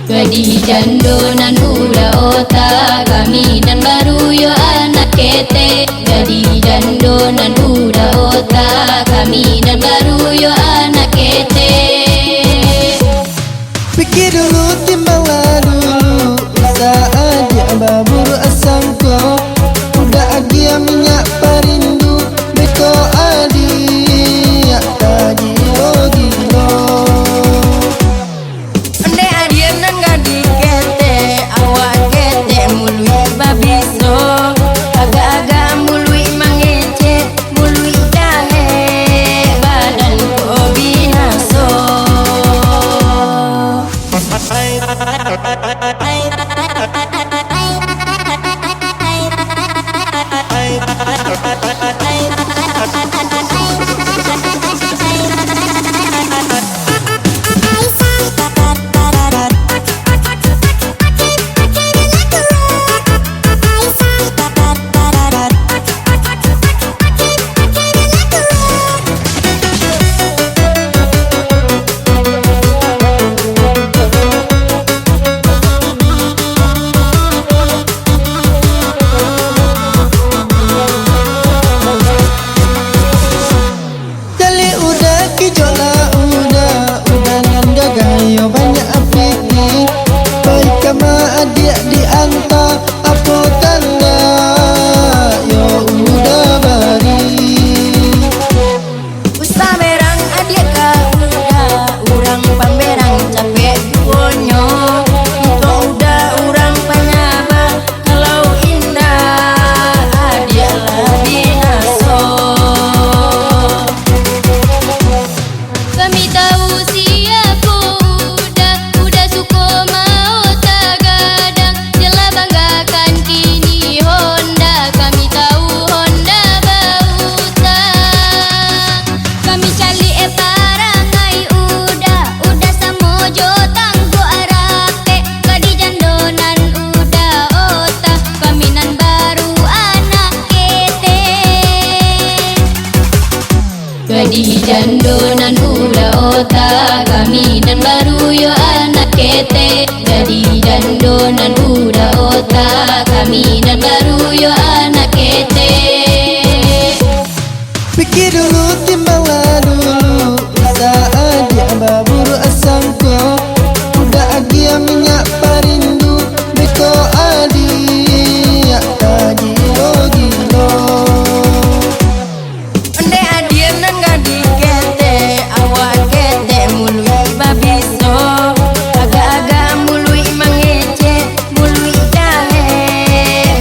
Gadi jandonan udah otak kami dan baru yo anak kete. Gadi jandonan udah otak kami dan baru yo anak kete. Pikir dulu timbang dulu saat dia babur asangko udah agia minyak perindu beko adi ya tadi gilo. Ande adiem nan gadi kete awak kete mului babiso agak-agak mului mangece mului dahe badan ko binaso. Gadi jandonan udah otak kami dan baru yo anak kete. Gadi jandonan udah otak kami dan baru yo anak kete. Pikir dulu timbang dulu saat dia babur asangko udah agia minyak perindu beko adi ya tadi gilo. Ande adiem nan gadi kete awak kete mului babiso agak-agak mului mangece mului dahe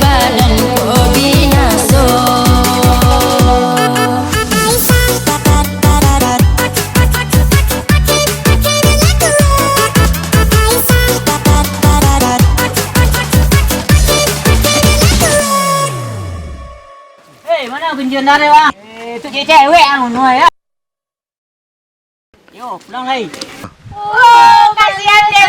badan ko binaso. mana kunjun dari bang? Itu cewek anu nuai ya. Yo, pulang lagi. Kasihan dia.